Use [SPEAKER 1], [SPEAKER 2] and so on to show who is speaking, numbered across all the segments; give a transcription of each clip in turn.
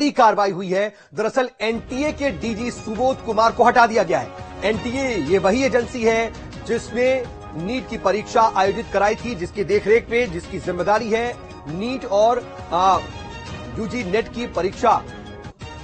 [SPEAKER 1] बड़ी कार्रवाई हुई है। दरअसल एनटीए के डीजी सुबोध कुमार को हटा दिया गया है। एनटीए ये वही एजेंसी है जिसने नीट की परीक्षा आयोजित कराई थी, जिसकी देखरेख पे, जिसकी जिम्मेदारी है नीट और यूजी नेट की परीक्षा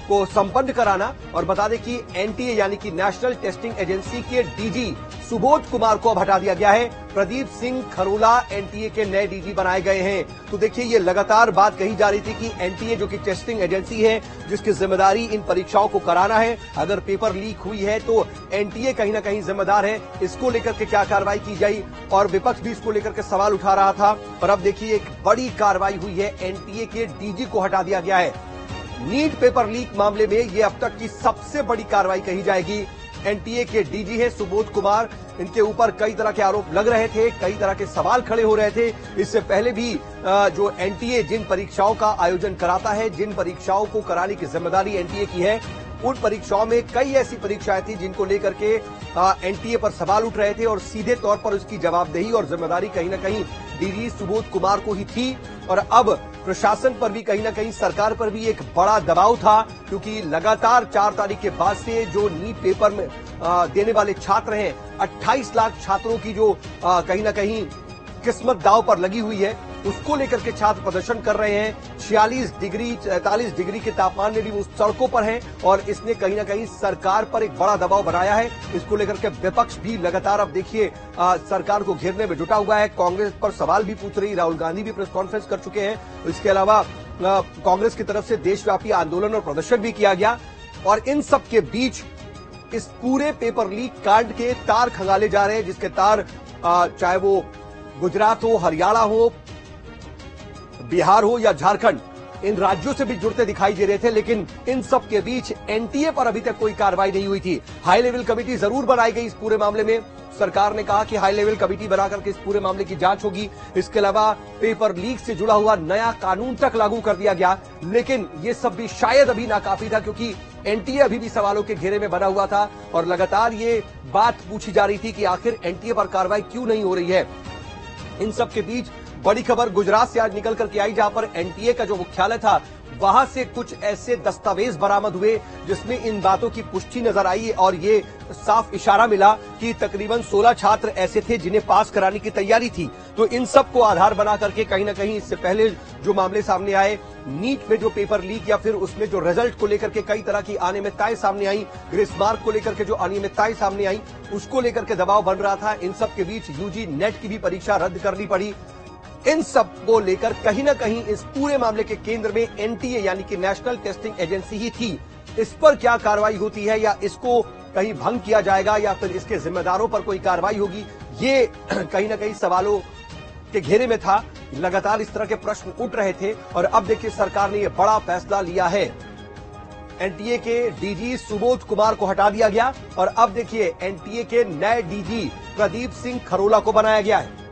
[SPEAKER 1] को संपन्न कराना। और बता दें कि एनटीए यानी कि नेशनल टेस्टिंग एजेंसी के डीजी सुबोध कुमार को अब हटा दिया गया है। प्रदीप सिंह खरोला एनटीए के नए डीजी बनाए गए हैं। तो देखिए, ये लगातार बात कही जा रही थी कि एनटीए जो कि टेस्टिंग एजेंसी है, जिसकी जिम्मेदारी इन परीक्षाओं को कराना है, अगर पेपर लीक हुई है तो एनटीए कहीं ना कहीं जिम्मेदार है। इसको लेकर के क्या कार्रवाई की गई, और विपक्ष भी इसको लेकर के सवाल उठा रहा था। पर अब देखिए, एक बड़ी कार्रवाई हुई है, एनटीए के डीजी को हटा दिया गया है। नीट पेपर लीक मामले में यह अब तक की सबसे बड़ी कार्रवाई कही जाएगी। एनटीए के डीजी है सुबोध कुमार। इनके ऊपर कई तरह के आरोप लग रहे थे, कई तरह के सवाल खड़े हो रहे थे। इससे पहले भी जो एनटीए जिन परीक्षाओं का आयोजन कराता है, जिन परीक्षाओं को कराने की जिम्मेदारी एनटीए की है, उन परीक्षाओं में कई ऐसी परीक्षाएं थी जिनको लेकर के एनटीए पर सवाल उठ रहे थे, और सीधे तौर पर उसकी जवाबदेही और जिम्मेदारी कहीं ना कहीं डीजी सुबोध कुमार को ही थी। और अब प्रशासन पर भी, कहीं ना कहीं सरकार पर भी एक बड़ा दबाव था, क्योंकि लगातार 4 तारीख के बाद से जो नीट पेपर में देने वाले छात्र हैं, 28 लाख छात्रों की जो कहीं ना कहीं किस्मत दांव पर लगी हुई है, उसको लेकर के छात्र प्रदर्शन कर रहे हैं। 46 डिग्री 43 डिग्री के तापमान में भी वो सड़कों पर हैं, और इसने कहीं ना कहीं सरकार पर एक बड़ा दबाव बनाया है। इसको लेकर के विपक्ष भी लगातार, अब देखिए, सरकार को घेरने में जुटा हुआ है। कांग्रेस पर सवाल भी पूछ रही, राहुल गांधी भी प्रेस कॉन्फ्रेंस कर चुके हैं। इसके अलावा कांग्रेस की तरफ से देशव्यापी आंदोलन और प्रदर्शन भी किया गया। और इन सब के बीच इस पूरे पेपर लीक कांड के तार खंगाले जा रहे हैं, जिसके तार चाहे वो गुजरात हो, हरियाणा हो, बिहार हो या झारखंड, इन राज्यों से भी जुड़ते दिखाई दे रहे थे। लेकिन इन सब के बीच एनटीए पर अभी तक कोई कार्रवाई नहीं हुई थी। हाई लेवल कमेटी जरूर बनाई गई इस पूरे मामले में। सरकार ने कहा कि हाई लेवल कमेटी बनाकर के इस पूरे मामले की जांच होगी। इसके अलावा पेपर लीक से जुड़ा हुआ नया कानून तक लागू कर दिया गया। लेकिन ये सब भी शायद अभी नाकाफी था, क्योंकि एनटीए अभी भी सवालों के घेरे में बना हुआ था, और लगातार ये बात पूछी जा रही थी कि आखिर एनटीए पर कार्रवाई क्यों नहीं हो रही है। इन सब के बीच बड़ी खबर गुजरात से आज निकल करके आई, जहां पर एनटीए का जो मुख्यालय था, वहां से कुछ ऐसे दस्तावेज बरामद हुए जिसमें इन बातों की पुष्टि नजर आई, और ये साफ इशारा मिला कि तकरीबन 16 छात्र ऐसे थे जिन्हें पास कराने की तैयारी थी। तो इन सब को आधार बना करके कहीं ना कहीं इससे पहले जो मामले सामने आए, नीट में जो पेपर लीक या फिर उसमें जो रिजल्ट को लेकर के कई तरह की अनियमितताएं सामने आई, ग्रेस मार्क को लेकर के जो अनियमितताएं सामने आई, उसको लेकर के दबाव बन रहा था। इन सब के बीच यूजी नेट की भी परीक्षा रद्द करनी पड़ी। इन सब को लेकर कहीं ना कहीं इस पूरे मामले के केंद्र में एनटीए यानी कि नेशनल टेस्टिंग एजेंसी ही थी। इस पर क्या कार्रवाई होती है, या इसको कहीं भंग किया जाएगा, या फिर इसके जिम्मेदारों पर कोई कार्रवाई होगी, ये कहीं ना कहीं सवालों के घेरे में था। लगातार इस तरह के प्रश्न उठ रहे थे, और अब देखिए, सरकार ने यह बड़ा फैसला लिया है। एनटीए के डीजी सुबोध कुमार को हटा दिया गया, और अब देखिए, एनटीए के नए डीजी प्रदीप सिंह खरोला को बनाया गया है।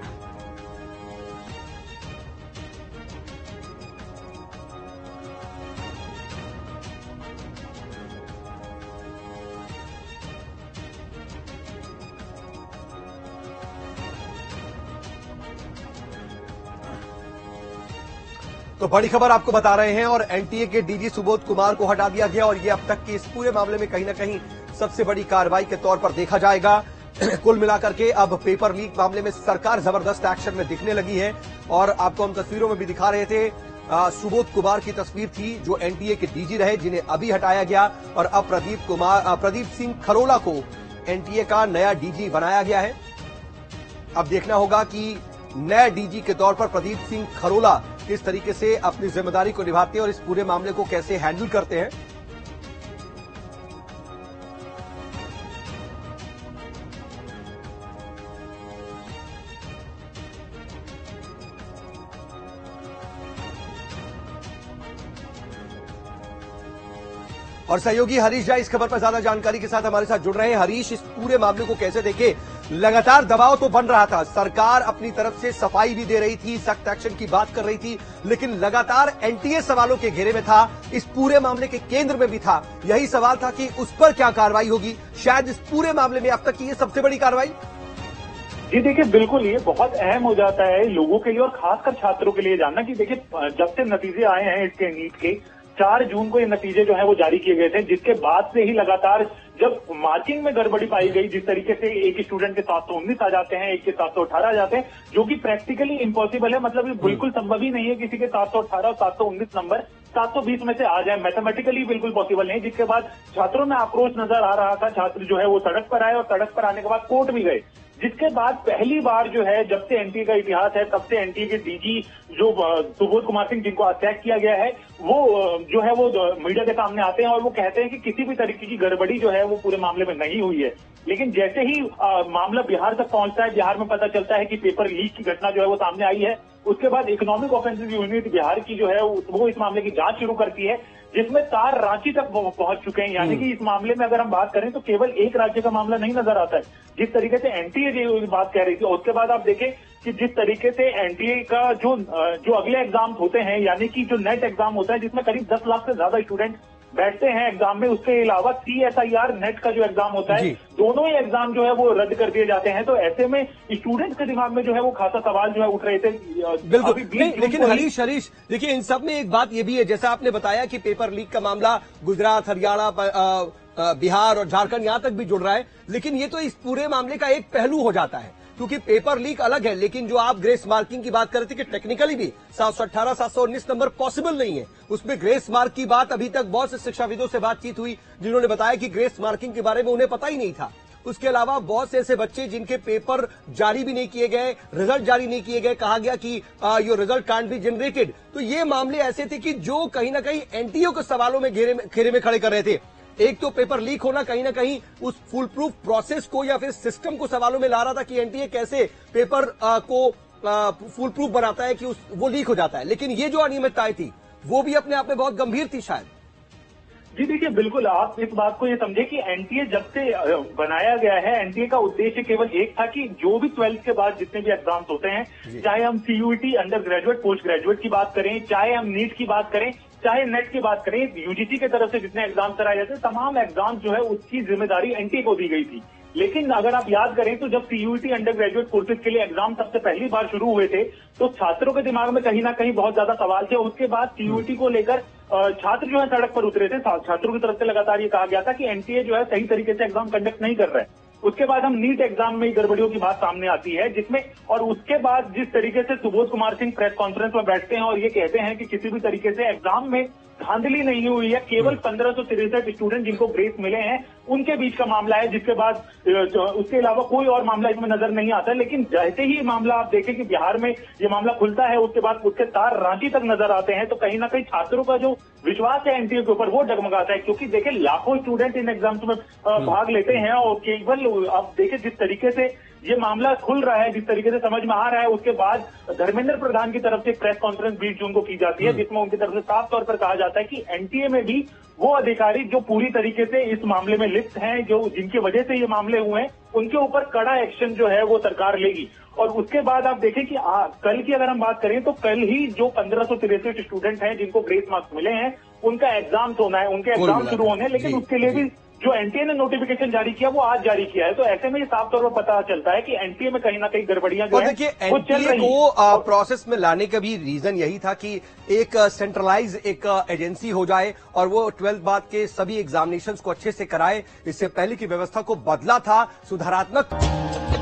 [SPEAKER 1] तो बड़ी खबर आपको बता रहे हैं, और एनटीए के डीजी सुबोध कुमार को हटा दिया गया, और ये अब तक के इस पूरे मामले में कहीं ना कहीं सबसे बड़ी कार्रवाई के तौर पर देखा जाएगा। कुल मिलाकर के अब पेपर लीक मामले में सरकार जबरदस्त एक्शन में दिखने लगी है, और आपको हम तस्वीरों में भी दिखा रहे थे। सुबोध कुमार की तस्वीर थी जो एनटीए के डीजी रहे, जिन्हें अभी हटाया गया, और अब प्रदीप सिंह खरोला को एनटीए का नया डीजी बनाया गया है। अब देखना होगा कि नए डीजी के तौर पर प्रदीप सिंह खरोला किस तरीके से अपनी जिम्मेदारी को निभाते हैं और इस पूरे मामले को कैसे हैंडल करते हैं। और सहयोगी हरीश झा इस खबर पर ज्यादा जानकारी के साथ हमारे साथ जुड़ रहे हैं। हरीश, इस पूरे मामले को कैसे देखे? लगातार दबाव तो बन रहा था, सरकार अपनी तरफ से सफाई भी दे रही थी, सख्त एक्शन की बात कर रही थी, लेकिन लगातार एनटीए सवालों के घेरे में था, इस पूरे मामले के केंद्र में भी था। यही सवाल था कि उस पर क्या कार्रवाई होगी। शायद इस पूरे मामले में अब तक की ये सबसे बड़ी कार्रवाई।
[SPEAKER 2] जी देखिए, बिल्कुल ये बहुत अहम हो जाता है लोगों के लिए और खासकर छात्रों के लिए जानना कि देखिए, जब से नतीजे आए हैं इसके नीट के, 4 जून को ये नतीजे जो है वो जारी किए गए थे, जिसके बाद से ही लगातार जब मार्किंग में गड़बड़ी पाई गई, जिस तरीके से एक स्टूडेंट के 719 आ जाते हैं, एक के 718 आ जाते हैं, जो कि प्रैक्टिकली इम्पॉसिबल है। मतलब ये बिल्कुल संभव ही नहीं है किसी के 718 और 719 नंबर 720 में से आ जाए, मैथमेटिकली बिल्कुल पॉसिबल नहीं। जिसके बाद छात्रों में आक्रोश नजर आ रहा था, छात्र जो है वो सड़क पर आए और सड़क पर आने के बाद कोर्ट भी गए। जिसके बाद पहली बार जो है, जब से एनटीए का इतिहास है, तब से एनटीए के डीजी जो सुबोध कुमार सिंह, जिनको अटैक किया गया है, वो जो है वो मीडिया के सामने आते हैं और वो कहते हैं कि किसी भी तरीके की गड़बड़ी जो है वो पूरे मामले में नहीं हुई है। लेकिन जैसे ही मामला बिहार तक पहुंचता है, बिहार में पता चलता है कि पेपर लीक की घटना जो है वो सामने आई है, उसके बाद इकोनॉमिक ऑफेंसिव यूनिट बिहार की जो है वो इस मामले की जांच शुरू करती है, जिसमें तार रांची तक पहुंच चुके हैं। यानी कि इस मामले में अगर हम बात करें तो केवल एक राज्य का मामला नहीं नजर आता है, जिस तरीके से एनटीए बात कह रही थी। उसके बाद आप देखें कि जिस तरीके से एनटीए का जो अगले एग्जाम होते हैं, यानी कि जो नेट एग्जाम होता है, जिसमें करीब 10 लाख से ज्यादा स्टूडेंट बैठते हैं एग्जाम में, उसके अलावा CSIR नेट का जो एग्जाम होता है, दोनों ही एग्जाम जो है वो रद्द कर दिए जाते हैं। तो ऐसे में स्टूडेंट्स के दिमाग में जो है वो खासा सवाल जो है उठ रहे थे।
[SPEAKER 1] बिल्कुल नहीं, लेकिन हरीश देखिए, इन सब में एक बात ये भी है, जैसा आपने बताया कि पेपर लीक का मामला गुजरात, हरियाणा, बिहार और झारखंड यहां तक भी जुड़ रहा है, लेकिन ये तो इस पूरे मामले का एक पहलू हो जाता है, क्योंकि पेपर लीक अलग है, लेकिन जो आप ग्रेस मार्किंग की बात कर रहे थे कि टेक्निकली भी 718, 719 नंबर पॉसिबल नहीं है, उसमें ग्रेस मार्क की बात अभी तक बहुत से शिक्षाविदों से बातचीत हुई, जिन्होंने बताया कि ग्रेस मार्किंग के बारे में उन्हें पता ही नहीं था। उसके अलावा बहुत से ऐसे बच्चे जिनके पेपर जारी भी नहीं किए गए, रिजल्ट जारी नहीं किए गए, कहा गया कि your result can't be generated. तो ये मामले ऐसे थे कि जो कहीं ना कहीं एनटीए को सवालों में घेरे में खड़े कर रहे थे। एक तो पेपर लीक होना कहीं ना कहीं उस फुल प्रूफ प्रोसेस को या फिर सिस्टम को सवालों में ला रहा था कि एनटीए कैसे पेपर को फुल प्रूफ बनाता है कि वो लीक हो जाता है। लेकिन ये जो अनियमितताएं थी वो भी अपने आप में बहुत गंभीर थी शायद।
[SPEAKER 2] जी देखिए, बिल्कुल आप इस बात को ये समझे कि एनटीए जब से बनाया गया है, एनटीए का उद्देश्य केवल एक था कि जो भी 12th के बाद जितने भी एग्जाम्स होते हैं, चाहे हम CUET, under graduate, post graduate की बात करें, चाहे हम नीट की बात करें, चाहे नेट की बात करें, यूजीसी की तरफ से जितने एग्जाम कराए जाते हैं, तमाम एग्जाम जो है उसकी जिम्मेदारी एनटीए को दी गई थी। लेकिन अगर आप याद करें तो जब CUET अंडर ग्रेजुएट कोर्सेज के लिए एग्जाम सबसे पहली बार शुरू हुए थे, तो छात्रों के दिमाग में कहीं ना कहीं बहुत ज्यादा सवाल थे। उसके बाद CUET को लेकर छात्र जो है सड़क पर उतरे थे। छात्रों की तरफ से लगातार ये कहा गया था कि एनटीए जो है सही तरीके से एग्जाम कंडक्ट नहीं कर रहा है। उसके बाद हम नीट एग्जाम में गड़बड़ियों की बात सामने आती है, जिसमें और उसके बाद जिस तरीके से सुबोध कुमार सिंह प्रेस कॉन्फ्रेंस में बैठते हैं और ये कहते हैं कि किसी भी तरीके से एग्जाम में धांधली नहीं हुई है, केवल 1563 स्टूडेंट जिनको ग्रेस मिले हैं उनके बीच का मामला है। जिसके बाद उसके अलावा कोई और मामला इसमें नजर नहीं आता। लेकिन जैसे ही मामला आप देखें कि बिहार में ये मामला खुलता है, उसके बाद उसके तार रांची तक नजर आते हैं, तो कहीं ना कहीं छात्रों का जो विश्वास है एनटीए के ऊपर वो डगमगाता है। क्योंकि देखें, लाखों स्टूडेंट इन एग्जाम्स में भाग लेते हैं और केवल आप देखें जिस तरीके से ये मामला खुल रहा है, जिस तरीके से समझ में आ रहा है, उसके बाद धर्मेंद्र प्रधान की तरफ से प्रेस कॉन्फ्रेंस 20 जून को की जाती है, जिसमें उनकी तरफ से साफ तौर पर कहा जाता है कि एनटीए में भी वो अधिकारी जो पूरी तरीके से इस मामले में लिप्त हैं, जो जिनकी वजह से ये मामले हुए हैं, उनके ऊपर कड़ा एक्शन जो है वो सरकार लेगी। और उसके बाद आप देखें कि कल की अगर हम बात करें तो कल ही जो 1563 स्टूडेंट हैं जिनको ग्रेस मार्क्स मिले हैं, उनका एग्जाम होना है, उनके एग्जाम शुरू होने हैं। लेकिन उसके लिए भी जो एनटीए ने नोटिफिकेशन जारी किया वो आज जारी किया है। तो ऐसे में साफ तौर पर पता चलता है कि एनटीए में कहीं ना कहीं गड़बड़ियां जो है
[SPEAKER 1] देखिए, एनटीए को प्रोसेस में लाने का भी रीजन यही था कि एक सेंट्रलाइज एक एजेंसी हो जाए और वो 12th बाद के सभी एग्जामिनेशंस को अच्छे से कराए। इससे पहले की व्यवस्था को बदला था सुधारात्मक